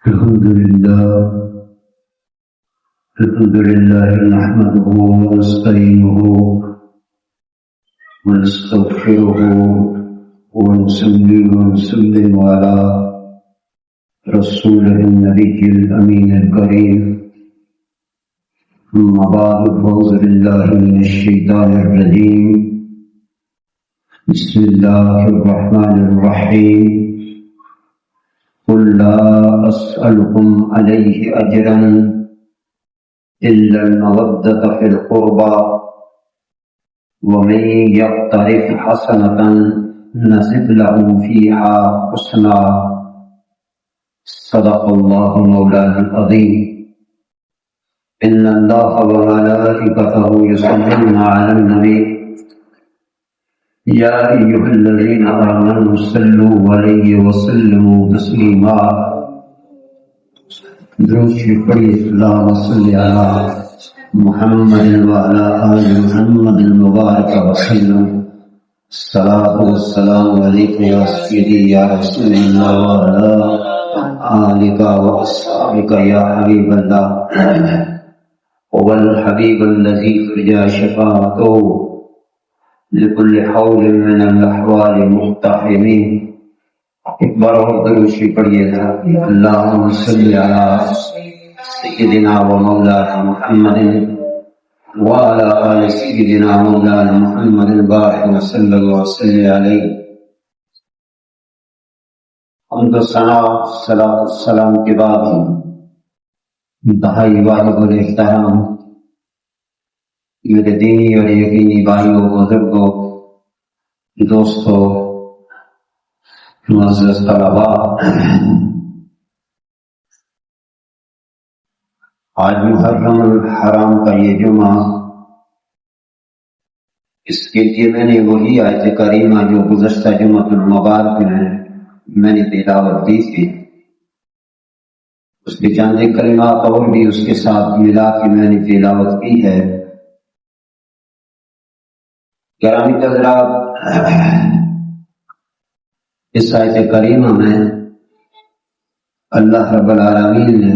الحمد لله نحمده ونستعينه ونستغفره ونصلي ونسلم على رسوله النبي الأمين الكريم. أما بعد، فأعوذ بالله من الشيطان الرجيم. بسم الله الرحمن الرحيم. قل لا أسألكم عليه أجرا إلا المودة في القربى ومن يقترف حسنة نزد له فيها حسنا. صدق الله مولانا العظيم. إن الله وملائكته يصلون على النبي يا أيها الذين آمنوا صلوا عليه وسلموا تسليما. درود شریف پڑھیے. اللهم صل على محمد وعلى آل محمد المبارك وسلم. الصلاة والسلام عليك يا سيدي يا رسول الله وعلى آلك وأصحابك يا حبيب الله. هو الحبيب الذي ترجى شفاعته لكل حول من الأحوال مقتحمين. ایک بار اور درود شریف پڑھیے تھا. اللهم صل على سيدنا ومولانا محمد وعلى آل سيدنا مولانا محمد بارك وسلم وسلم عليه. حمد و ثنا صلاۃ السلام کے بعد انتہائی واجب الاحترام میرے دینی اور یقینی بھائیوں، بزرگوں، دوستوں، معزز طلباء، آج محرم الحرام کا یہ جمعہ، اس کے لیے میں نے وہی آیت کریمہ جو گزشتہ جمعۃ المبارک میں نے تلاوت کی تھی، اس کے چند کلمات اور بھی اس کے ساتھ ملا کے میں نے تلاوت کی ہے. گرامی حضرات، اس آیت کریمہ میں اللہ رب العالمین نے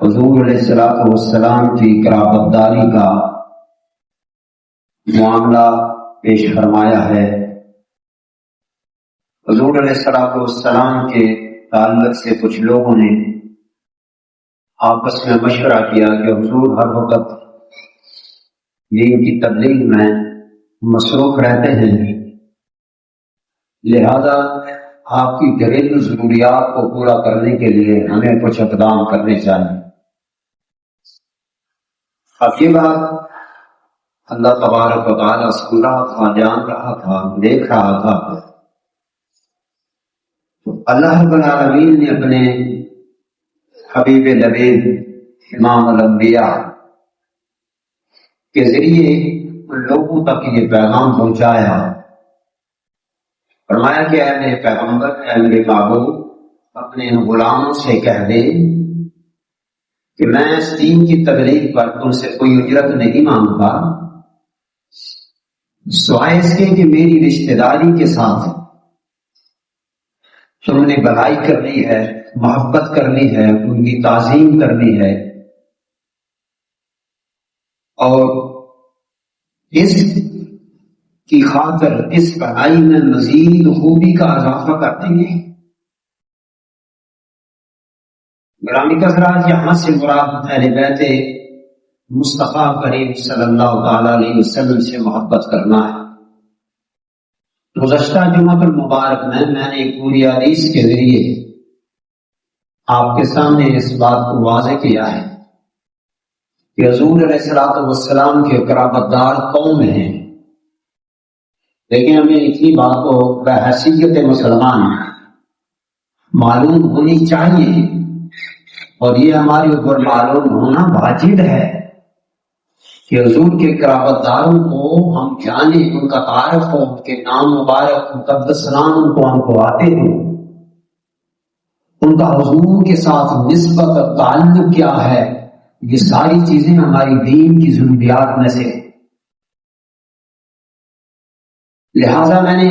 حضور علیہ السلام کی قرابت داری کا معاملہ پیش فرمایا ہے. حضور علیہ السلام کے تعلق سے کچھ لوگوں نے آپس میں مشورہ کیا کہ حضور ہر وقت دین کی تبلیغ میں مصروف رہتے ہیں، لہذا آپ کی گھریلو ضروریات کو پورا کرنے کے لیے ہمیں کچھ اقدام کرنے چاہیے. اب یہ بات اللہ تبارک و تعالیٰ سن رہا تھا، جان رہا تھا، دیکھ رہا تھا. تو اللہ رب العالمین نے اپنے حبیب لبیب امام الانبیاء کے ذریعے ان لوگوں تک یہ پیغام پہنچایا. فرمایا کہ اے میرے پیغمبر، اے میرے معبود، اپنے غلاموں سے کہہ دے کہ میں اس دین کی تبلیغ پر تم سے کوئی اجرت نہیں مانگتا، سوائے اس کے کہ میری رشتہ داری کے ساتھ تم نے بھلائی کرنی ہے، محبت کرنی ہے، ان کی تعظیم کرنی ہے، اور اس کی خاطر اس بھلائی میں مزید خوبی کا اضافہ کرتے ہیں. گرامی حضرات، یہاں سے مراد اہل بیت مصطفیٰ کریم صلی اللہ تعالی علیہ وسلم سے محبت کرنا ہے. گزشتہ جمعۃ المبارک میں نے ایک پوری حدیث کے ذریعے آپ کے سامنے اس بات کو واضح کیا ہے کہ حضور علیہ السلام کے قرابت دار قوم ہیں، لیکن ہمیں اتنی بات کو بحیثیت مسلمان معلوم ہونی چاہیے، اور یہ ہمارے اوپر معلوم ہونا واجب ہے کہ حضور کے قرابت داروں کو ہم جانیں، ان کا تعارف ہو، ان کے نام مبارک مقدس نام ان کو آتے ہوں، ان کا حضور کے ساتھ نسبت اور تعلق کیا ہے. یہ ساری چیزیں ہماری دین کی ضروریات میں سے. لہذا میں نے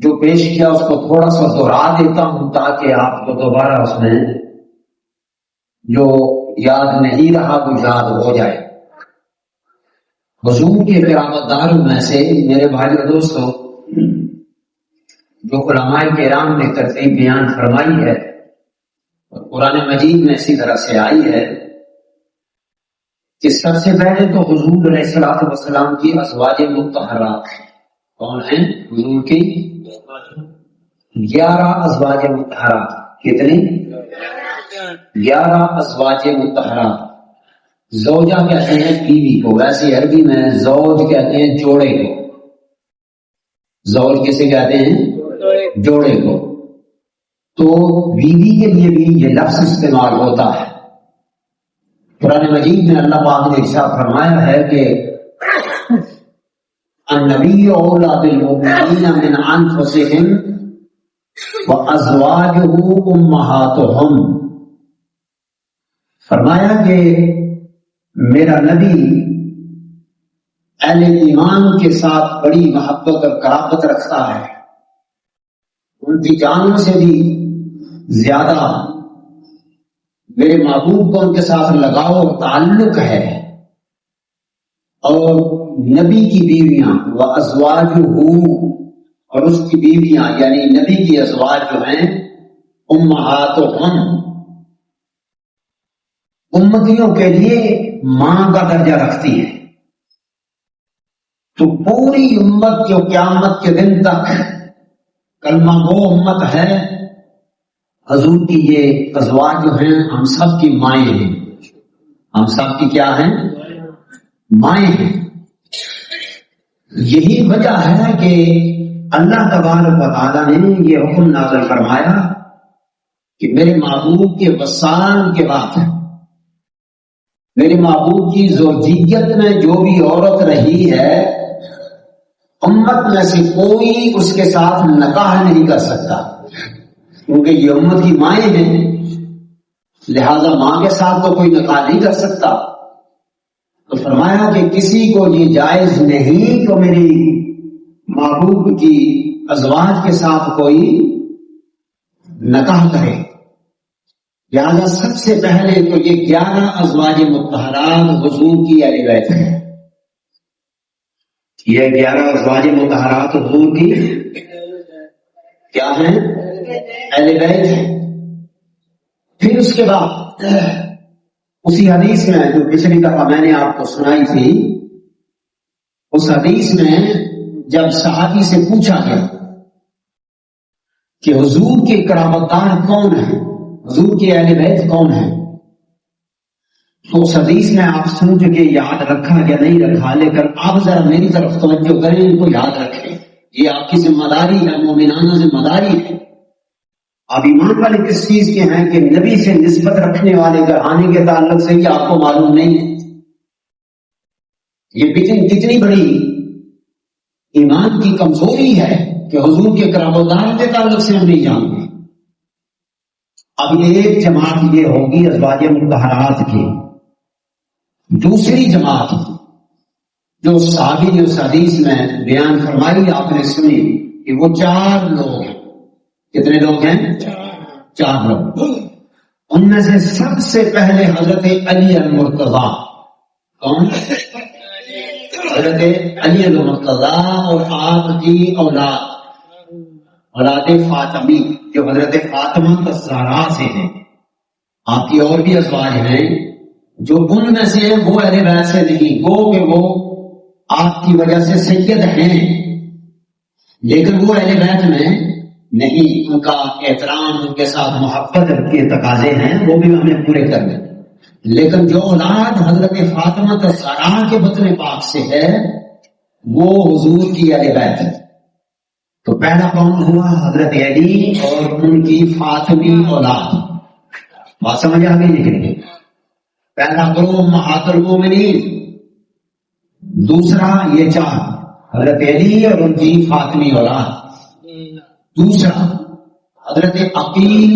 جو پیش کیا اس کو تھوڑا سا دوہرا دیتا ہوں تاکہ آپ کو دوبارہ اس میں جو یاد نہیں رہا وہ یاد ہو جائے۔ حضور کے قرابت داروں میں سے میرے بھائی اور دوستوں جو علماء کرام نے ترتیب بیان فرمائی ہے اور قرآن مجید میں اسی طرح سے آئی ہے کہ سب سے پہلے تو حضور علیہ الصلوۃ والسلام کی ازواج مطہرات کون ہیں؟ حضور کی 11 ازواج مطہرات۔ کتنی؟ 11 ازواج مطہرات۔ زوجہ کہتے ہیں بیوی کو، ویسے عربی میں زوج کہتے ہیں جوڑے کو۔ زوج کسے کہتے ہیں؟ جوڑے کو۔ تو بیوی کے لیے بھی یہ لفظ استعمال ہوتا ہے۔ قرآن مجید میں اللہ پاک نے ارشاد فرمایا ہے کہ النبی اولی بالمؤمنین من انفسہم وازواجہ امہاتہم، فرمایا کہ میرا نبی اہل ایمان کے ساتھ بڑی محبت اور قرابت رکھتا ہے، ان کی جانوں سے بھی زیادہ میرے محبوب کو ان کے ساتھ لگاؤ اور تعلق ہے۔ اور نبی کی بیویاں وازواجہ، اور اس کی بیویاں یعنی نبی کی ازواج جو ہیں امہاتہم، امتیوں کے لیے ماں کا درجہ رکھتی ہے۔ تو پوری امت جو قیامت کے دن تک کلمہ گو امت ہے، حضور کی یہ ازواج جو ہیں ہم سب کی مائیں ہیں۔ ہم سب کی کیا ہیں؟ مائیں ہیں۔ یہی وجہ ہے کہ اللہ تبارک و تعالی نے یہ حکم نازل فرمایا کہ میرے محبوب کے وصال کے بعد میرے محبوب کی زوجیت میں جو بھی عورت رہی ہے، امت میں سے کوئی اس کے ساتھ نکاح نہیں کر سکتا، کیونکہ یہ امت کی مائیں ہیں، لہذا ماں کے ساتھ تو کوئی نکاح نہیں کر سکتا۔ تو فرمایا کہ کسی کو یہ جائز نہیں کہ میری محبوب کی ازواج کے ساتھ کوئی نکاح کرے، لہذا سب سے پہلے تو یہ 11 ازواج مطہرات حضور کی اہل بیت ہیں۔ یہ 11 ازواج مطہرات حضور کی کیا ہیں؟ اہل بیت ہیں۔ پھر اس کے بعد اسی حدیث میں جو پچھلی دفعہ میں نے آپ کو سنائی تھی، اس حدیث میں جب صحابی سے پوچھا گیا کہ حضور کے قرابت دار کون ہیں، حضور کی اہل بیت کون ہیں، تو اس حدیث میں آپ سمجھ کے یاد رکھا یا نہیں رکھا، لیکن آپ ذرا میری طرف توجہ کریں، ان کو یاد رکھیں، یہ آپ کی ذمہ داری ہے، مومنانہ ذمہ داری ہے۔ آپ ایمان والے کس چیز کے ہیں کہ نبی سے نسبت رکھنے والے گھرانے کے تعلق سے یہ آپ کو معلوم نہیں ہے۔ یہ کتنی بڑی ایمان کی کمزوری ہے کہ حضور کے قرابت دار کے تعلق سے ہم نہیں جانتے۔ اب ایک جماعت یہ ہوگی ازواج مطہرات کی، دوسری جماعت جو صحابی نے اس حدیث میں بیان فرمائی آپ نے سنی کہ وہ 4 لوگ ہیں۔ کتنے لوگ ہیں؟ 4 لوگ۔ ان میں سے سب سے پہلے حضرت علی المرتضیٰ، کون؟ حضرت علی المرتضیٰ، اور آپ کی اولاد فاطمی جو حضرت فاطمہ الزہرا سے ہیں۔ آپ کی اور بھی ازواج ہیں جو ان میں سے ہیں، وہ اہل بیت سے نہیں، گو کہ وہ آپ کی وجہ سے سید ہیں، لیکن وہ اہل بیت میں نہیں، ان کا احترام، ان کے ساتھ محبت کے تقاضے ہیں، وہ بھی ہمیں پورے کرنے۔ لیکن جو اولاد حضرت فاطمہ الزہرا کے بطن پاک سے ہے وہ حضور کی اہل بیت ہے۔ تو پہلا کون ہوا؟ حضرت علی اور ان کی فاطمی اولاد۔ بات سمجھ آ گئی؟ نکلے پہلا گروہ امہات المومنین، دوسرا یہ 4 حضرت علی اور ان کی فاطمی اولاد، دوسرا حضرت عقیل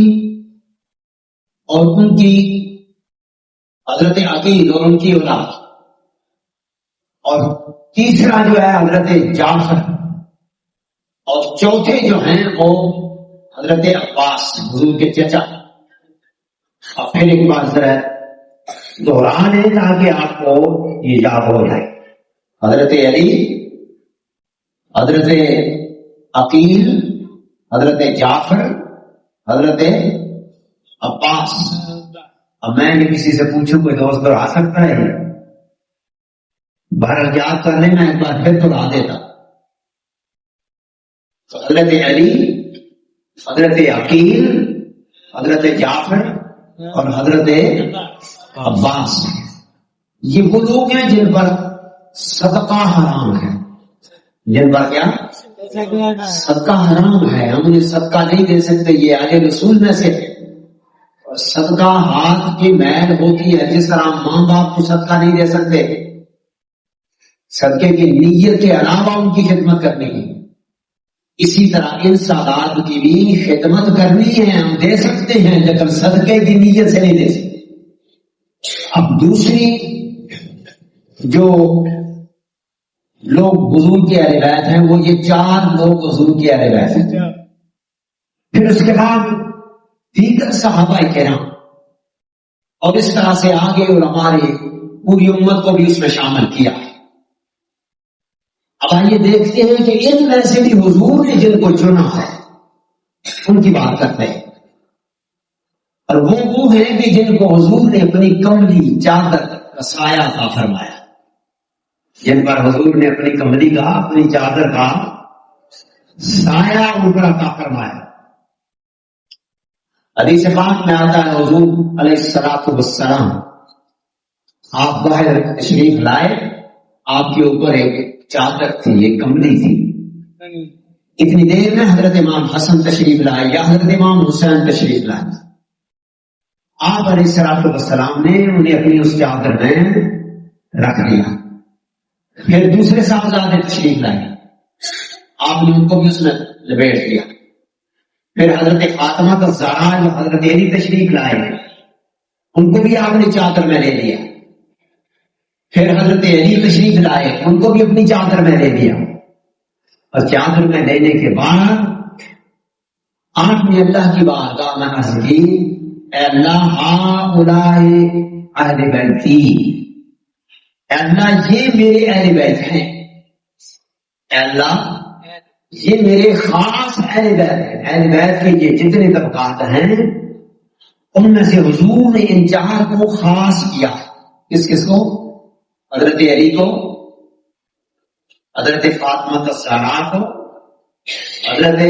اور ان کی اولاد، اور تیسرا جو ہے حضرت جعفر اور چوتھے جو ہیں وہ حضرت عباس حضور کے چچا. اور پھر ایک بار ذرا دوہرا لیں تاکہ آپ کو یہ یاد ہو جائے. حضرت علی، حضرت عقیل، حضرت جعفر، حضرت عباس. اب میں یہ کسی سے پوچھوں کوئی دوست دوہرا سکتا ہے؟ بہرحال یاد کر لیں، میں ایک بار پھر دوہرا دیتا. تو حضرت علی، حضرت عقیل، حضرت جعفر اور حضرت عباس، یہ وہ لوگ ہیں جن پر صدقہ حرام ہے. جن پر کیا؟ صدقہ حرام ہے. ہم انہیں صدقہ نہیں دے سکتے. یہ آگے رسول میں سے صدقہ ہاتھ کی میل ہوتی ہے. جس طرح ماں باپ کو صدقہ نہیں دے سکتے، صدقے کی نیت کے علاوہ ان کی خدمت کرنے کی، اسی طرح ان سادات کی بھی خدمت کرنی ہے. ہم دے سکتے ہیں لیکن صدقے کی نیت سے نہیں دے سکتے. اب دوسری جو لوگ بزرگ کے اہل بیت ہیں وہ یہ 4 لوگ بزرگ کے اہل بیت ہیں. پھر اس کے بعد دیگر صحابہ کرام اور اس طرح سے آگے اور ہماری پوری امت کو بھی اس میں شامل کیا. اب آئیے دیکھتے ہیں کہ ان میں سے بھی حضور نے جن کو چنا ہے ان کی بات کرتے ہیں. اور وہ ہیں کہ جن کو حضور نے اپنی کملی چادر کا سایہ عطا فرمایا، جن پر حضور نے اپنی کملی کا، اپنی چادر کا سایہ اوپر عطا فرمایا. حدیث پاک میں آتا ہے حضور علیہ الصلوۃ والسلام آپ باہر تشریف لائے، آپ کے اوپر ایک چادر تھی، ایک کملی تھی. اتنی دیر میں حضرت امام حسن تشریف لائے یا حضرت امام حسین تشریف لائے. آپ علیہ الصلوۃ والسلام نے انہیں اپنی اس چادر میں رکھ دیا. پھر دوسرے صاحبزادے تشریف لائے، آپ نے ان کو بھی اس میں لپیٹ دیا. پھر حضرت فاطمہ کا زہرا جو حضرت علی تشریف لائے ان کو بھی آپ نے چادر میں لے لیا. پھر حضرت علی تشریف لائے، ان کو بھی اپنی چادر میں لے لیا. اور چادر میں لینے کے بعد آپ نے اللہ کی بارگاہ میں عرض کی، اے اللہ ہؤلاء اہل بیتی، اے اللہ یہ میرے اہل بیت ہیں، اے اللہ یہ میرے خاص اہل بیت ہیں. اہل بیت کے یہ جتنے طبقات ہیں ان میں سے حضور نے ان 4 کو خاص کیا. کس کو؟ حضرت علی کو، حضرت فاطمہ الزہرا کو، حضرت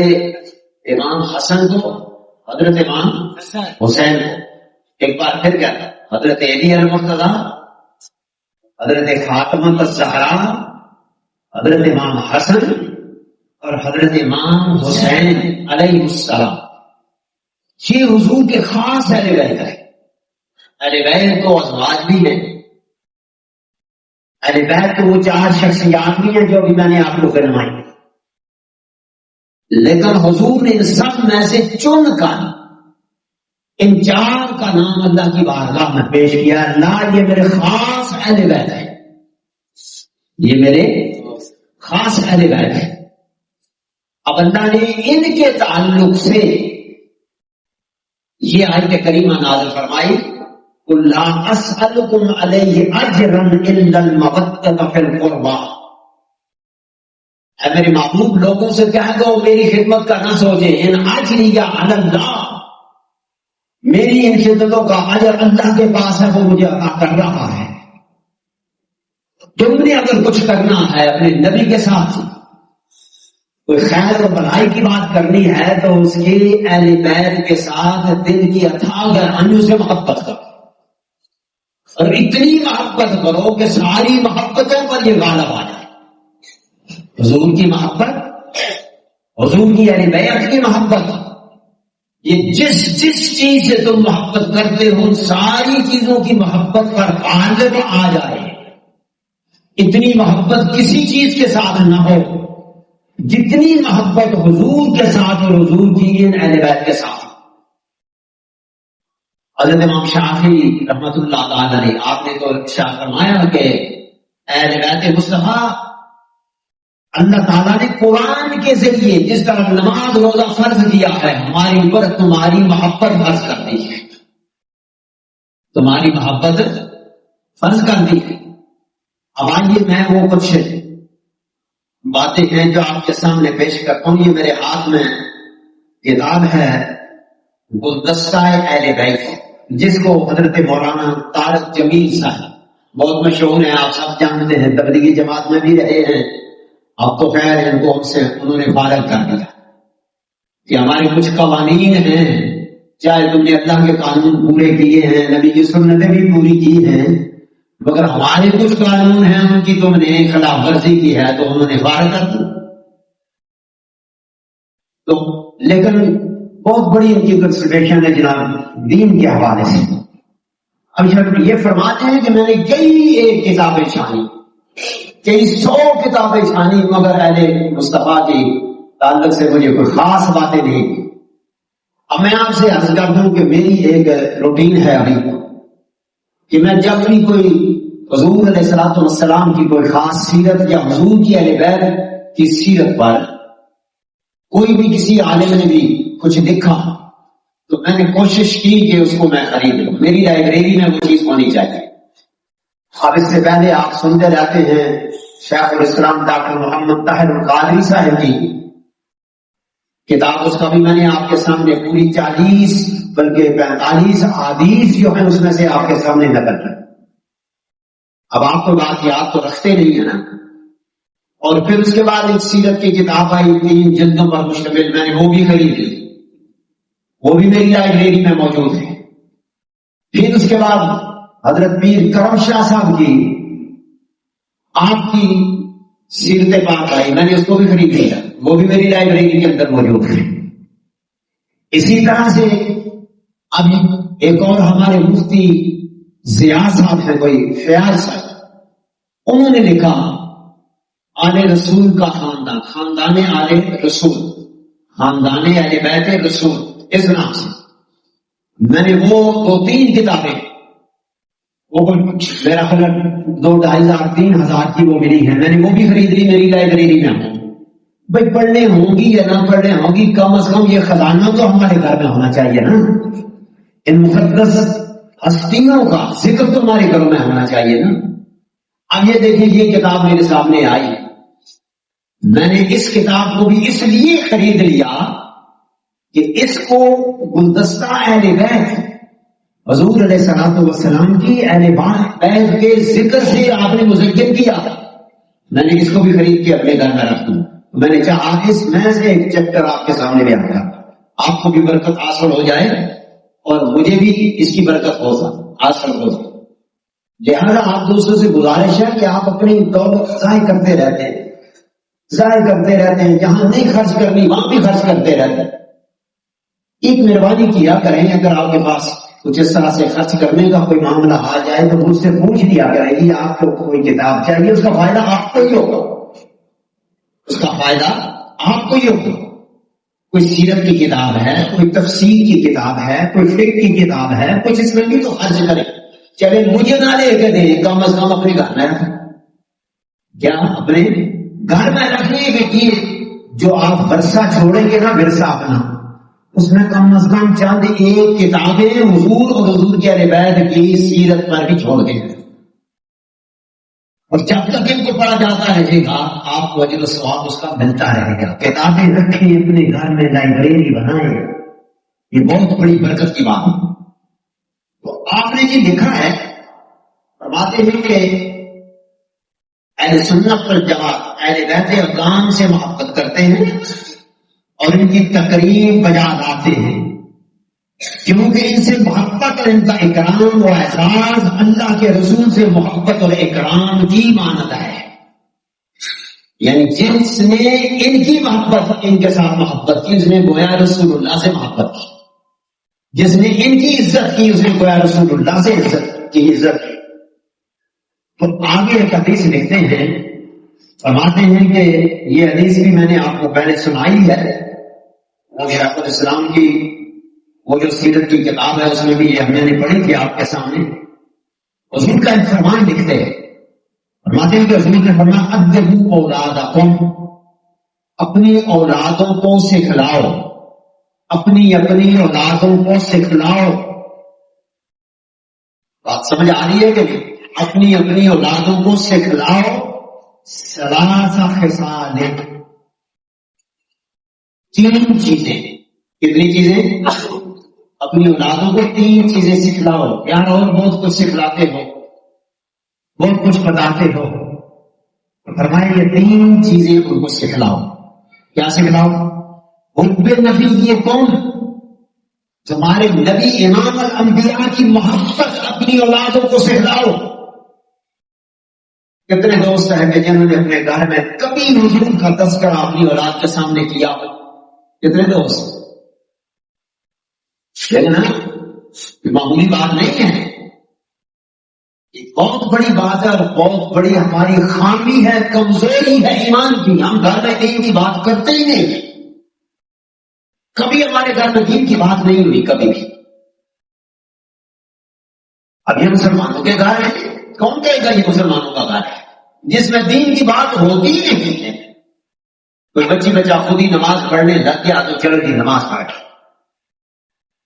امام حسن کو، حضرت امام حسین کو. ایک بار پھر کیا تھا؟ حضرت علی المرتضی، حضرت فاطمہ الزہرا، حضرت امام حسن اور حضرت امام حسین علیہ السلام. یہ حضور کے خاص اہل بیت ہے. اہل بیت تو ازواج بھی ہیں، اہل بیت تو وہ 4 شخصیات بھی ہیں جو ابھی میں نے آپ کو فرمائی. لیکن حضور نے ان سب میں سے چن کر ان 4 کا نام اللہ کی بارگاہ میں پیش کیا. اللہ یہ میرے خاص اہل بیت ہے، یہ میرے خاص اہل بیت ہے. اب اللہ نے ان کے تعلق سے یہ آیت کریمہ نازل فرمائی، قُلْ لَا أَسْأَلُكُمْ عَلَيْهِ أَجْرًا إِلَّا الْمَوَدَّةَ فِي الْقُرْبَى. اے میرے محبوب لوگوں سے کہہ دو میری خدمت کا نہ سوچیں، ان اجری علی اللہ، میری ان خدمتوں کا اجر اللہ کے پاس ہے، وہ مجھے عطا کر رہا ہے. تم نے اگر کچھ کرنا ہے اپنے نبی کے ساتھ، کوئی خیر و بھلائی کی بات کرنی ہے تو اس کی اہل بیت کے ساتھ دل کی اتھاہ گہرائیوں سے محبت کرو، اور اتنی محبت کرو کہ ساری محبتوں پر یہ غالب آ جائے. حضور کی محبت، حضور کی اہل بیت کی محبت، یہ جس چیز سے تم محبت کرتے ہو ان ساری چیزوں کی محبت پر غالب آ جائے. اتنی محبت کسی چیز کے ساتھ نہ ہو جتنی محبت حضور کے ساتھ اور حضور کی ان اہل بیت کے ساتھ. حضرت امام شافعی رحمۃ اللہ تعالی علیہ آپ نے تو ارشاد فرمایا کہ اہل بیت مصطفیٰ اللہ تعالیٰ نے قرآن کے ذریعے جس طرح نماز روزہ فرض کیا ہے ہماری اوپر تمہاری محبت فرض کر دی ہے، تمہاری محبت فرض کر دی ہے۔ اب آئیے میں وہ کچھ باتیں ہیں جو آپ کے سامنے پیش کرتا ہوں۔ یہ میرے ہاتھ میں کتاب ہے گلدستہ اہل بیت، جس کو حضرت مولانا طارق جمیل صاحب بہت مشہور ہیں، آپ سب جانتے ہیں، تبلیغی جماعت میں بھی رہے ہیں، اب تو خیر ان کو ہم سے انہوں نے فارغ کر دیا کہ ہمارے کچھ قوانین ہیں، چاہے تم نے اللہ کے قانون پورے کیے ہیں، نبی کی سنتیں بھی پوری کی ہیں، مگر ہمارے کچھ قانون ہیں ان کی تم نے خلاف ورزی کی ہے تو انہوں نے فارغ کر دی۔ تو لیکن بہت بڑی ان کی کنسیڈریشن ہے جناب دین کے حوالے سے۔ اب یہ فرماتے ہیں کہ میں نے کئی کتابیں چھانی، کئی 100 کتابیں چھانی، مگر اہل مصطفیٰ کی تعلق سے مجھے کوئی خاص باتیں نہیں کی۔ اب میں آپ سے عرض کر دوں کہ میری ایک روٹین ہے ابھی کہ میں جب بھی کوئی حضور علیہ الصلوۃ والسلام کی کوئی خاص سیرت یا حضور کی اہل بیت کی سیرت پر کوئی بھی کسی عالم نے بھی کچھ لکھا تو میں نے کوشش کی کہ اس کو میں خرید لوں، میری لائبریری میں وہ چیز ہونی چاہیے۔ اب اس سے پہلے آپ سنتے رہتے ہیں شیخ الاسلام ڈاکٹر محمد طاہر القادری صاحب کی کتاب، اس کا بھی میں نے آپ کے سامنے پوری 40 بلکہ 45 احادیث جو ہیں اس میں سے آپ کے سامنے نقل کر۔ اب آپ کو بات یاد تو رکھتے نہیں ہے نا۔ اور پھر اس کے بعد ایک سیرت کی کتاب آئی 3 جلدوں پر مشتمل، میں نے وہ بھی خرید لی، وہ بھی میری لائبریری میں موجود ہے۔ پھر اس کے بعد حضرت پیر کرم شاہ صاحب کی آپ کی سیرت پاک آئی، میں نے اس کو بھی خرید لیا، وہ بھی میری لائبریری کے اندر موجود ہے۔ اسی طرح سے اب ایک اور ہمارے مفتی ضیاء صاحب ہیں، کوئی فیاض صاحب، انہوں نے لکھا آل رسول کا خاندان، خاندان آل رسول، خاندان اہل بیت رسول، اس نام سے میں نے وہ 2-3 کتابیں، وہ میرا خیال 2,500 3,000 کی وہ ملی ہے، میں نے وہ بھی خرید لی، میری لائبریری میں ہوں۔ بھائی پڑھنے ہوں گی یا نہ پڑھنے ہوں گی، کم از کم یہ خزانہ تو ہمارے گھر میں ہونا چاہیے نا، ان مقدس ہستیوں کا ذکر تو ہمارے گھروں میں ہونا چاہیے نا۔ اب یہ دیکھیں یہ کتاب میرے سامنے آئی، میں نے اس کتاب کو بھی اس لیے خرید لیا کہ اس کو گلدستہ اہل بیت حضور علیہ الصلوۃ والسلام کی اہل بیت کے ذکر سے آپ نے مزین کیا، میں نے اس کو بھی خرید کے اپنے گھر میں رکھ دوں۔ میں نے چاہا اس میں سے ایک چیپٹر آپ کے سامنے بھی آتا، آپ کو بھی برکت حاصل ہو جائے اور مجھے بھی اس کی برکت حاصل ہو جائے۔ لہٰذا آپ دوسروں سے گزارش ہے کہ آپ اپنی دولت ضائع کرتے رہتے ہیں، جہاں نہیں خرچ کرنی وہاں بھی خرچ کرتے رہتے ہیں۔ ایک مہربانی کیا کریں، اگر آپ کے پاس کچھ اس طرح سے خرچ کرنے کا کوئی معاملہ آ جائے تو مجھ سے پوچھ لیا کریں گی، آپ کو کوئی کتاب چاہیے، اس کا فائدہ آپ کو ہی ہوگا، اس کا فائدہ آپ کو ہی ہوگا۔ کوئی سیرت کی کتاب ہے، کوئی تفسیر کی کتاب ہے، کوئی فقہ کی کتاب ہے، کچھ اس میں بھی تو خرچ کریں، چلے مجھے نہ لے کے دیں، کم از کم اپنے گھر میں رکھیں، کیا اپنے گھر میں رکھنے کے لیے جو آپ ورثہ چھوڑیں گے نا، ورثہ اپنا، اس میں کم از کم چند ایک کتابیں حضور اور حضور کے اہل بیت کی سیرت پر بھی چھوڑ دیں، اور جب تک ان کو پڑھا جاتا رہے گا آپ کو اجر و ثواب اس کا ملتا رہے گا۔ کتابیں رکھیں اپنے گھر میں، لائبریری بنائیں، یہ بہت بڑی برکت کی بات ہے۔ تو آپ نے یہ لکھا ہے، فرماتے ہیں کہ اہل سنت والجماعت اہل بیت اقدام سے محبت کرتے ہیں اور ان کی تقریب بجا لاتے ہیں، کیونکہ ان سے محبت اور ان کا اکرام و اعزاز اللہ کے رسول سے محبت اور اکرام کی مانند ہے۔ یعنی جس نے ان کی محبت، ان کے ساتھ محبت کی، اس نے گویا رسول اللہ سے محبت کی، جس نے ان کی عزت کی اس نے گویا رسول اللہ سے عزت کی۔ تو آگے ایک حدیث لکھتے ہیں، فرماتے ہیں کہ یہ حدیث بھی میں نے آپ کو پہلے سنائی ہے، شیخ الاسلام کی وہ جو سیرت کی کتاب ہے اس میں بھی یہ ہم نے پڑھی تھی آپ کے سامنے۔ حضور کا ایک فرمان لکھتے ہیں، فرماتے ہیں کہ حضور نے فرمایا ادبوا اولادکم، اپنی اولادوں کو سکھلاؤ، اپنی اولادوں کو سکھلاؤ. بات سمجھ آ رہی ہے کہ نہیں؟ اپنی اولادوں کو سکھلاؤ. ثلاث خصال، 3 چیزیں. کتنی چیزیں؟ اپنی اولادوں کو 3 چیزیں سکھلاؤ. یار اور بہت کچھ سکھلاتے ہو، بہت کچھ بتاتے ہو، فرمائے یہ 3 چیزیں ان کو سکھلاؤ. کیا سکھلاؤ؟ حب نبی. یہ کون؟ تمہارے نبی امام الانبیاء کی محبت اپنی اولادوں کو سکھلاؤ. کتنے دوست ہیں کہ جنہوں نے اپنے گھر میں کبھی حضور کا تذکرہ اپنی اولاد کے سامنے کیا؟ کتنے دوست؟ لیکن معمولی بات نہیں ہے، بہت بڑی بات ہے اور بہت بڑی ہماری خامی ہے، کمزوری ہے ایمان کی. ہم گھر میں دین کی بات کرتے ہی نہیں. کبھی ہمارے گھر میں دین کی بات نہیں ہوئی، کبھی بھی. اب یہ مسلمانوں کے گھر ہے، کون کہے گا یہ مسلمانوں کا گھر ہے جس میں دین کی بات ہوتی ہی نہیں ہے؟ کوئی بچہ خود ہی نماز پڑھنے لگ گیا تو چلو جی نماز پڑھ،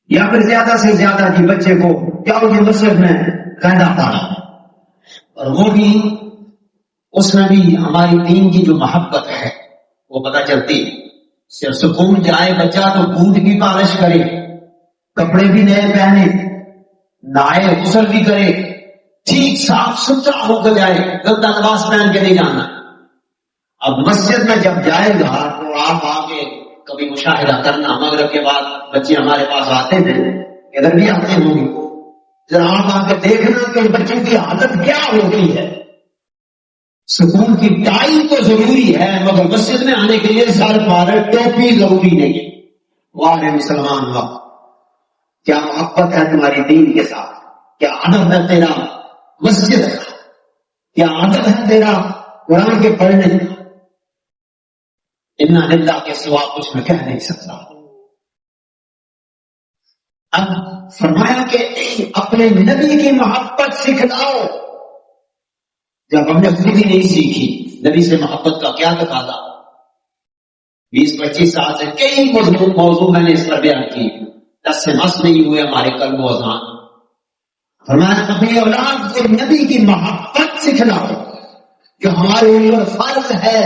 یا پھر زیادہ سے زیادہ جی بچے کو کیا ہوگی مسجد میں قاعدہ پڑھا، اور وہ بھی اس میں بھی ہماری دین کی جو محبت ہے وہ پتہ چلتی. صرف سکون جائے بچہ تو بوٹ بھی پالش کرے، کپڑے بھی نئے پہنے، نہائے غسل بھی کرے، ٹھیک صاف ستھرا ہو کر جائے، گندا لباس پہن کے نہیں جانا. اب مسجد میں جب جائے گا تو آپ آگے کبھی مشاہدہ کرنا، مغرب کے بعد بچے ہمارے پاس آتے ہیں، ادھر بھی آتے ہوں گے، ذرا آپ آ کے دیکھنا کہ بچوں کی حالت کیا ہوتی ہے. سکول کی ٹائی تو ضروری ہے مگر مسجد میں آنے کے لیے سر پر ٹوپی ضروری نہیں. واہ مسلمان واہ، کیا محبت ہے تمہاری دین کے ساتھ، کیا ادب ہے تیرا مسجد کا، کیا ادب ہے تیرا قرآن کے پڑھنے کا. انا للہ کے سوا کچھ میں کہہ نہیں سکتا. اب فرمایا کہ اپنے نبی کی محبت سکھلاؤ. جب ہم نے خود ہی نہیں سیکھی نبی سے محبت کا کیا تقاضا؟ 20-25 سال سے کئی موضوع میں نے اس پر بیان کی، 10 سے مس نہیں ہوئے ہمارے قلب و اذہان. فرمایا اپنی اولاد کو نبی کی محبت سکھلاؤ جو ہمارے اوپر فرض ہے.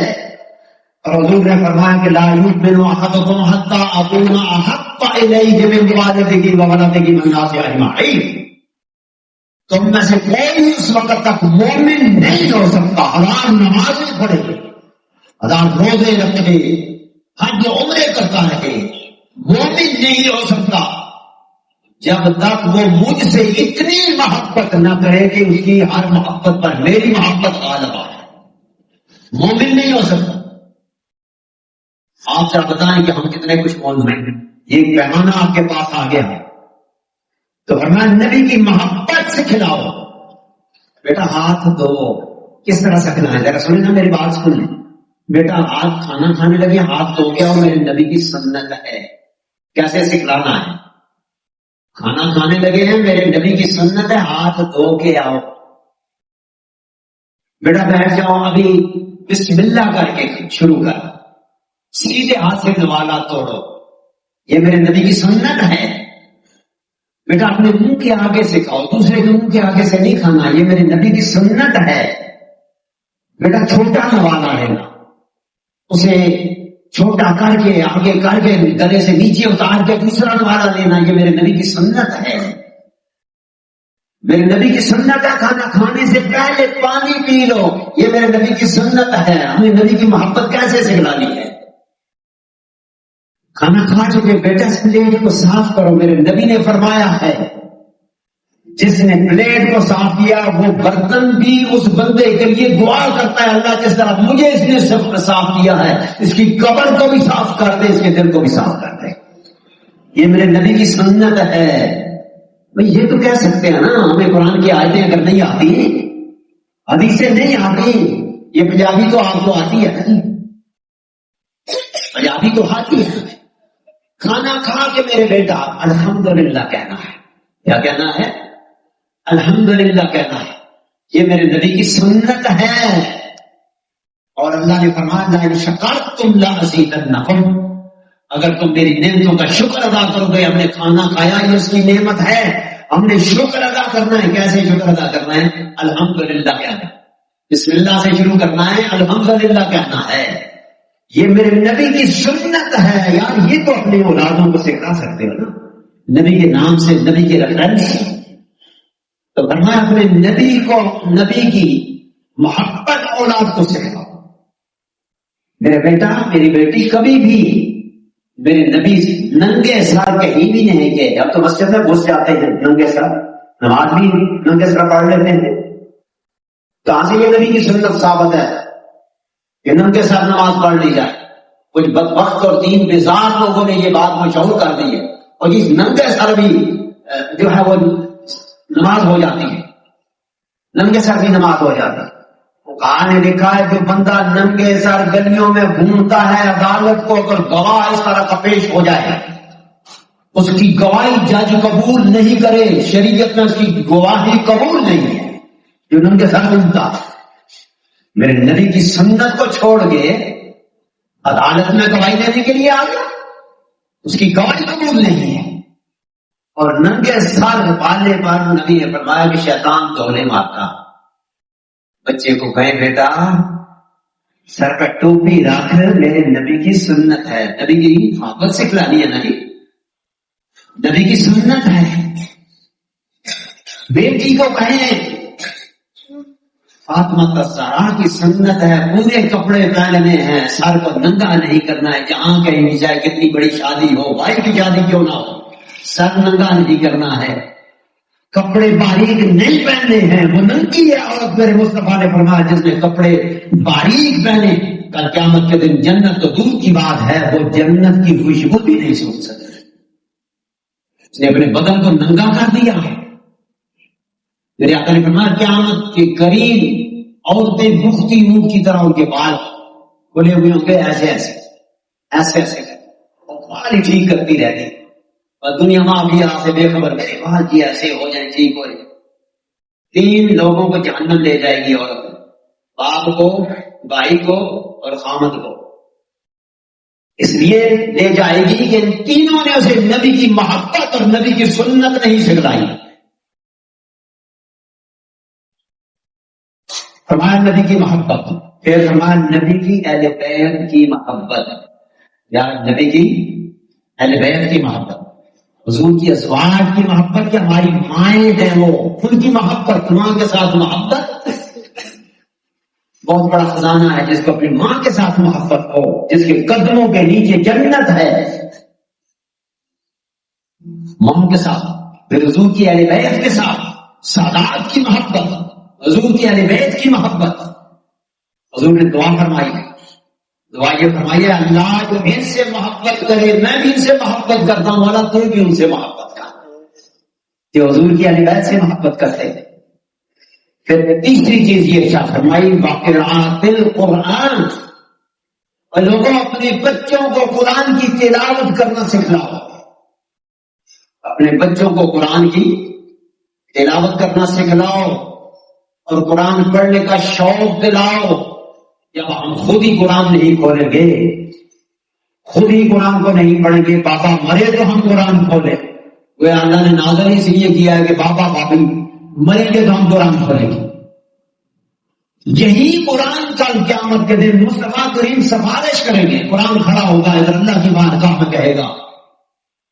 اور حضور نے فرمایا کہ لا یؤمن احدکم حتی اکون احب الیہ من والدہ وولدہ والناس اجمعین. تم میں سے کوئی اس وقت تک مومن نہیں ہو سکتا، ہزار نمازیں پڑھے، 1000 روزے رکھے، حج عمرے کرتا رہے، مومن نہیں ہو سکتا جب تک وہ مجھ سے اتنی محبت نہ کرے کہ اس کی ہر محبت پر میری محبت غالب آئے. مومن نہیں ہو سکتا. آپ ذرا بتائیں کہ ہم کتنے کچھ مومن ہیں. یہ پیمانہ آپ کے پاس آ گیا ہے تو فرمایا نبی کی محبت سکھلاؤ. بیٹا ہاتھ دھو. کس طرح سکھلائیں؟ ذرا سنیں نا میری بات سنیں. بیٹا آپ کھانا کھانے لگے ہاتھ دھو کے آؤ، میرے نبی کی سنت ہے. کیسے سکھلانا ہے؟ کھانا کھانے لگے ہیں میرے نبی کی سنت ہے ہاتھ دھو کے آؤ. بیٹا بیٹھ جاؤ، ابھی بسم اللہ کر کے شروع کر، سیدھے ہاتھ سے نوالا توڑو، یہ میرے نبی کی سنت ہے. بیٹا اپنے منہ کے آگے سے کھاؤ، دوسرے کے منہ کے آگے سے نہیں کھانا، یہ میرے نبی کی سنت ہے. بیٹا چھوٹا نوالا لینا، اسے چھوٹا کر کے آگے کر کے گلے سے نیچے اتار کے دوسرا نوالا لینا، یہ میرے نبی کی سنت ہے. میرے نبی کی سنت ہے کھانا کھانے سے پہلے پانی پی لو، یہ میرے نبی کی سنت ہے. ہمیں نبی کی محبت کیسے سکھلانی ہے؟ کھانا کھا چکے بیٹا پلیٹ کو صاف کرو. میرے نبی نے فرمایا ہے جس نے پلیٹ کو صاف کیا وہ برتن بھی اس بندے کے لیے دعا کرتا ہے، اللہ جس طرح مجھے اس نے سب صاف کیا ہے اس کی قبر کو بھی صاف کر دے، اس کے دل کو بھی صاف کر دے. یہ میرے نبی کی سنت ہے. بھئی یہ تو کہہ سکتے ہیں نا ہمیں قرآن کی آیتیں اگر نہیں آتی، حدیثیں نہیں آتی، یہ پنجابی تو آپ کو آتی ہے نا، پنجابی تو آتی ہے. کھانا کھا کے میرے بیٹا الحمدللہ کہنا ہے. کیا کہنا ہے؟ الحمدللہ کہنا ہے. یہ میرے نبی کی سنت ہے. اور اللہ نے فرمایا لئن شکرتم لازیدنکم، اگر تم میری نعمتوں کا شکر ادا کرو گے. ہم نے کھانا کھایا یہ اس کی نعمت ہے، ہم نے شکر ادا کرنا ہے. کیسے شکر ادا کرنا ہے؟ الحمدللہ کہنا ہے، بسم اللہ سے شروع کرنا ہے، الحمدللہ کہنا ہے. یہ میرے نبی کی سنت ہے. یار یہ تو اپنی اولادوں کو سکھا سکتے ہو نا، نبی کے نام سے، نبی کے ریفرنس سے. تو فرمایا اپنے نبی کو، نبی کی محبت اولاد کو سکھاؤ. میرے بیٹا میری بیٹی کبھی بھی میرے نبی ننگے سر کہیں بھی نہیں گئے. اب تو مسجد میں گھس جاتے ہیں ننگے سر، نماز بھی ننگے سر پڑھ لیتے ہیں. کہاں سے یہ نبی کی سنت ثابت ہے کہ ننگے سر نماز پڑھ لی جائے؟ کچھ بدبخت اور دین بیزار لوگوں نے یہ بات مشہور کر دی ہے، اور اس ننگے سر بھی جو ہے وہ نماز ہو جاتی ہے، ننگے سر بھی نماز ہو جاتی ہے. کہاں نے لکھا ہے جو بندہ ننگے سر گلیوں میں گھومتا ہے، عدالت کو اگر گواہ اس طرح کا پیش ہو جائے، اس کی گواہی جج قبول نہیں کرے، شریعت میں اس کی گواہی قبول نہیں ہے. جو ننگے سر گھومتا میرے نبی کی سنت کو چھوڑ کے عدالت میں گواہی دینے کے لیے آ گیا، اس کی گواہی قبول نہیں ہے. اور ننگے سر والے پر نبی نے فرمایا کہ شیطان دولے مارتا. بچے کو کہیں بیٹا سر پر ٹوپی رکھ، میرے نبی کی سنت ہے، نبی کی محبت سکھلانی ہے. نبی کی سنت ہے. بیٹی کو کہیں فاطمہ الزہرا کی سنت ہے، پورے کپڑے پہننے ہیں، سر کو ننگا نہیں کرنا ہے. جہاں کہیں بھی جائے، کتنی بڑی شادی ہو، بھائی کی شادی کیوں نہ ہو، سر ننگا نہیں کرنا ہے. کپڑے باریک نہیں پہننے ہیں، وہ ننگی ہے عورت. میرے مصطفیٰ نے فرمایا جس نے کپڑے باریک پہنے، کل قیامت کے دن جنت تو دور کی بات ہے، وہ جنت کی خوشبو بھی نہیں سوچ سکتے. اس نے اپنے بدن کو ننگا کر دیا ہے. میرے آقا نے فرمایا قیامت کے قریب عورتیں بختی اونٹ کی طرح ان کے بال کھلے ہوئے ہوں گے، ایسے ایسے ایسے ایسے اور بال ہی ٹھیک کرتی رہتی. اور دنیا میں ابھی آپ سے بے خبر میرے بال کی ایسے ہو جائیں ٹھیک ہو جائے. 3 لوگوں کو جہنم لے جائے گی عورت، باپ کو، بھائی کو اور خامد کو. اس لیے لے جائے گی کہ ان تینوں نے اسے نبی کی محبت اور نبی کی سنت نہیں سکھلائی. فرمایا نبی کی محبت، پھر فرمایا نبی کی اہل بیت کی محبت. یا نبی کی اہل بیت کی محبت، حضور کی ازواج کی محبت، کہ ہماری مائیں ہیں وہ، ان کی محبت. ماں کے ساتھ محبت بہت بڑا خزانہ ہے. جس کو اپنی ماں کے ساتھ محبت ہو، جس کے قدموں کے نیچے جنت ہے، ماں کے ساتھ. پھر حضور کی اہل بیت کے ساتھ سادات کی محبت، حضور کی اہل بیت کی محبت. حضور نے دعا فرمائی، دعا یہ فرمائی اللہ جو ان سے محبت کرے میں بھی ان سے محبت کرتا ہوں، والا تو بھی ان سے محبت کر. جو حضور کی اہل بیت سے محبت کرتے ہیں. پھر تیسری چیز یہ ارشاد فرمائی وقراءۃ القرآن، اور لوگوں اپنے بچوں کو قرآن کی تلاوت کرنا سکھلاؤ. اپنے بچوں کو قرآن کی تلاوت کرنا سکھلاؤ اور قرآن پڑھنے کا شوق دلاؤ. جب ہم خود ہی قرآن نہیں کھولیں گے، خود ہی قرآن کو نہیں پڑھیں گے، بابا مرے تو ہم قرآن کھولیں. وہ اللہ نے نازل اس لیے کیا ہے کہ بابا بابی مریں گے تو ہم قرآن کھولیں گے. یہی قرآن کل قیامت کے دن مصطفیٰ کریم سفارش کریں گے. قرآن کھڑا ہوگا ادھر اللہ کی بارگاہ میں کہے گا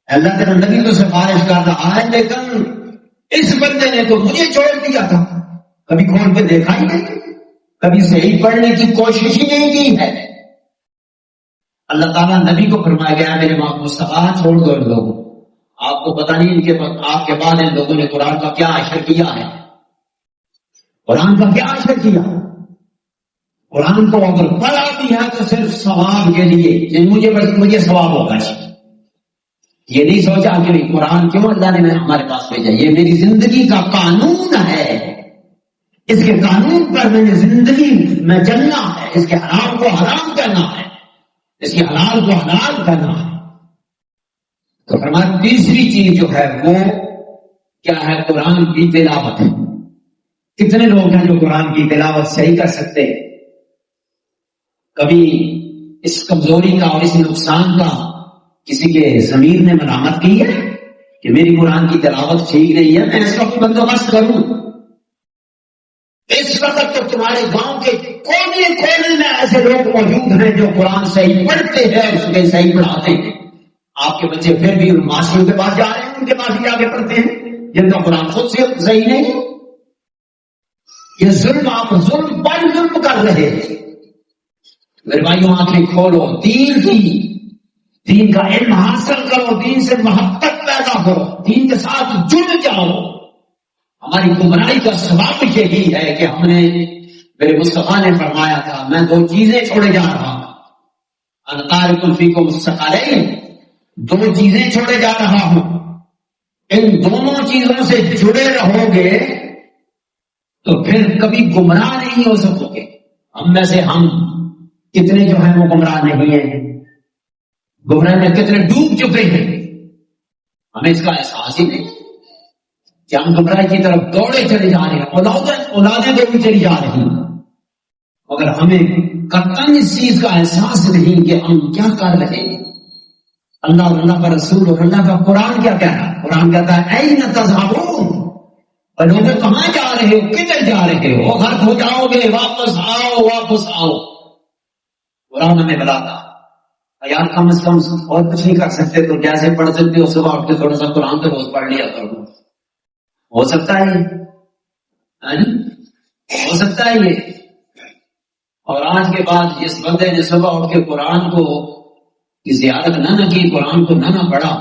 اللہ تیرا نبی تو سفارش کر رہا ہے، لیکن اس بندے نے تو مجھے چھوڑ دیا تھا، کبھی کھول کے دیکھا ہی نہیں، کبھی صحیح پڑھنے کی کوشش ہی نہیں کی ہے. اللہ تعالیٰ نبی کو فرمایا گیا میرے مصطفیٰ چھوڑ دو ان لوگوں. آپ کو پتہ نہیں آپ کے بعد ان لوگوں نے قرآن کا کیا اشر کیا ہے. قرآن کا کیا اشر کیا. قرآن کو اگر پڑھا بھی ہے تو صرف ثواب کے لیے، مجھے ثواب ہوگا. یہ نہیں سوچا کہ قرآن کیوں اللہ نے ہمارے پاس بھیجا، یہ میری زندگی کا قانون ہے، اس کے قانون پر میں نے زندگی میں چلنا ہے، اس کے حرام کو حرام کرنا ہے، اس کے حلال کو حلال کرنا ہے. تو ہماری تیسری چیز جو ہے وہ کیا ہے؟ قرآن کی تلاوت ہے. کتنے لوگ ہیں جو قرآن کی تلاوت صحیح کر سکتے ہیں؟ کبھی اس کمزوری کا اور اس نقصان کا کسی کے ضمیر نے ملامت کی ہے کہ میری قرآن کی تلاوت ٹھیک نہیں ہے، میں اس کا بندوبست کروں؟ اس وقت تو تمہارے گاؤں کے کونے کونے میں ایسے لوگ موجود ہیں جو قرآن صحیح پڑھتے ہیں اور اس کے صحیح پڑھاتے ہیں. آپ کے بچے پھر بھی ان ماسیوں کے پاس جا رہے ہیں، ان کے پاس بھی آگے پڑھتے ہیں جن کا قرآن خود سے صحیح نہیں. یہ ظلم، آپ ظلم پر ظلم کر رہے ہیں. میرے بھائیوں آنکھیں کھولو، دین کا علم حاصل کرو، دین سے محبت پیدا کرو، دین کے ساتھ جڑ جاؤ. ہماری گمراہی کا سبب یہی ہے کہ ہم نے، میرے مصطفیٰ نے فرمایا تھا، میں 2 چیزیں چھوڑے جا رہا ہوں. انتارک فیکم الثقلین، 2 چیزیں چھوڑے جا رہا ہوں. ان دونوں چیزوں سے جڑے رہو گے تو پھر کبھی گمراہ نہیں ہو سکو گے. ہم میں سے ہم کتنے جو ہیں وہ گمراہ نہیں ہیں، گمراہ میں کتنے ڈوب چکے ہیں. ہمیں اس کا احساس ہی نہیں کہ ہم گمراہی کی طرف دوڑے چلے جا رہے ہیں، اولادیں دوڑی چلی جا رہی ہیں، مگر ہمیں قطعاً اس چیز کا احساس نہیں کہ ہم کیا کر رہے ہیں. اللہ اور اللہ کا رسول اور اللہ کا قرآن کیا کہہ رہا ہے؟ قرآن کہتا ہے این تذہبون، اور لوگوں کہاں جا رہے ہو، کدھر جا رہے ہو، غرق ہو جاؤ گے، واپس آؤ واپس آؤ. قرآن ہمیں بلاتا یار کم از کم اور کچھ نہیں کر سکتے تو جیسے پڑھ سکتے ہو صبح اٹھ کے تھوڑا سا قرآن تو روز پڑھ لیا کرو. ہو سکتا ہے ہو سکتا ہے یہ. اور آج کے بعد جس بندے نے صبح اٹھ کے قرآن کو کی زیارت نہ کی، قرآن کو نہ پڑھا،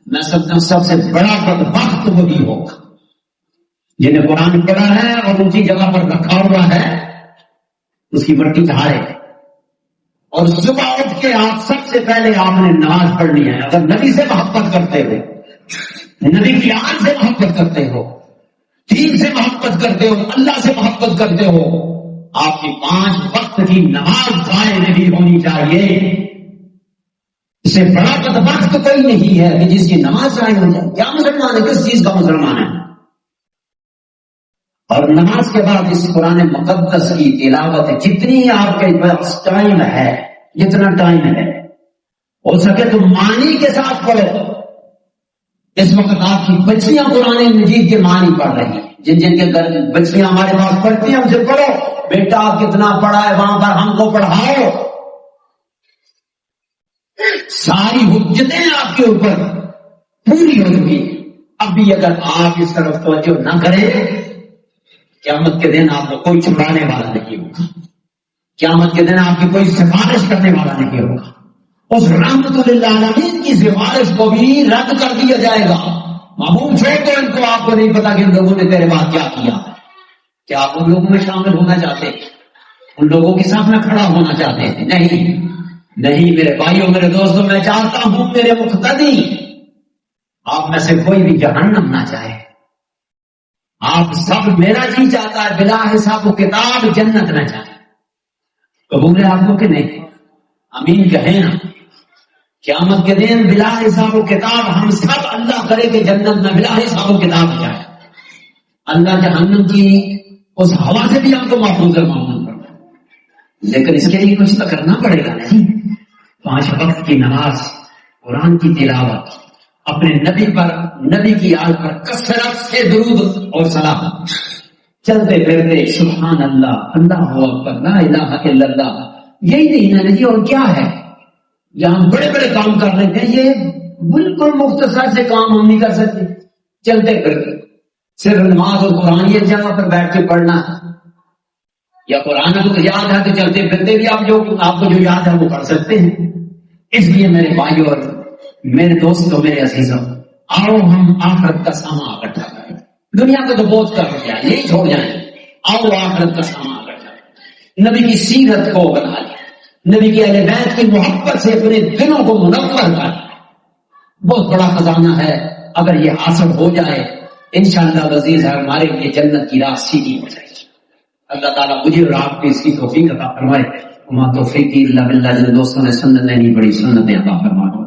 میں سمجھتا ہوں سب سے بڑا بدبخت وہی ہوگا جنہیں قرآن پڑھا ہے اور اونچی جگہ پر رکھا ہوا ہے، اس کی مٹی جھاڑے. اور صبح اٹھ کے آپ سب سے پہلے آپ نے نماز پڑھنی ہے. اگر نبی سے محبت کرتے ہو، نبی کی آن سے محبت کرتے ہو، دین سے محبت کرتے ہو، اللہ سے محبت کرتے ہو، آپ کی 5 وقت کی نماز ضائع نہیں ہونی چاہیے. اس سے بڑا بدبخت کوئی نہیں ہے کہ جس کی نماز ضائع ہو جائے. کیا مسلمان ہے؟ کس چیز کا مسلمان ہے؟ اور نماز کے بعد اس قرآن مقدس کی تلاوت جتنی آپ کے پاس ٹائم ہے، جتنا ٹائم ہے ہو سکے تو معنی کے ساتھ پڑھو. اس وقت آپ کی بچیاں قرآن مجید کے معنی پڑھ رہی ہیں. جن جن کے گھر بچیاں ہمارے پاس پڑھتی ہیں ان سے پڑھو، بیٹا کتنا پڑھا ہے وہاں پر ہم کو پڑھاؤ. ساری حجتیں آپ کے اوپر پوری ہو چکی. اب بھی اگر آپ اس طرف توجہ نہ کریں، قیامت کے دن آپ کو کوئی چھڑانے والا نہیں ہوگا. قیامت کے دن آپ کی کوئی سفارش کرنے والا نہیں ہوگا. اس رحمت للعالمین کی سفارش کو بھی رد کر دیا جائے گا. معمول چھوڑ دو ان کو، آپ کو نہیں پتا کہ ان لوگوں نے تیرے بات کیا کیا. کیا آپ ان لوگوں میں شامل ہونا چاہتے ہیں؟ ان لوگوں کے ساتھ میں کھڑا ہونا چاہتے ہیں؟ نہیں میرے بھائیوں، میرے دوستوں، میں چاہتا ہوں میرے مقتدی آپ میں سے کوئی بھی جہنم نہ چاہے. آپ سب، میرا جی چاہتا ہے بلا حساب و کتاب جنت نہ چاہے. قبول ہے آپ کو کہ نہیں؟ امین کہیں نا. قیامت کے دن بلا حساب و کتاب ہم سب، اللہ کرے کہ جنت میں بلا حساب و کتاب جائے. اللہ جہنم کی اس ہوا سے بھی ہم کو محفوظ معمول کرنا ہے، لیکن اس کے لیے کچھ تو کرنا پڑے گا. نہیں 5 وقت کی نماز، قرآن کی تلاوت، اپنے نبی پر، نبی کی آل پر کثرت سے درود اور سلام، چلتے پھرتے سبحان اللہ، اللہ اکبر، لا الہ الا اللہ. یہی نہیں نا جی، اور کیا ہے؟ جہاں بڑے بڑے کام کر رہے تھے، یہ بالکل مختصر سے کام ہم نہیں کر سکتے. چلتے پھرتے صرف نماز اور قرآن ایک جگہ پر بیٹھ کے پڑھنا ہے، یا قرآن کو یاد ہے تو چلتے پھرتے بھی آپ کو جو یاد ہے وہ پڑھ سکتے ہیں. اس لیے میرے بھائیوں اور میرے دوستوں، میرے عزیزوں، آؤ ہم آخرت کا سامان اکٹھا کریں. دنیا کو تو بہت کر دیا، یہی چھوڑ جائیں. آؤ آخرت کا سامان اکٹھا کریں. نبی کی سیرت کو بنا لیں، نبی کے اہل بیت کی محبت سے اپنے دلوں کو منور کر. بہت بڑا خزانہ ہے. اگر یہ حاصل ہو جائے انشاءاللہ العزیز ہے ہمارے لیے جنت کی راہ سیدھی ہو جائے گی. اللہ تعالیٰ مجھے اور آپ کو اس کی توفیق عطا فرمائے. وما توفیقی الا باللہ. جن دوستوں نے سنت نہیں پڑھی، سنتیں عطا فرمائے.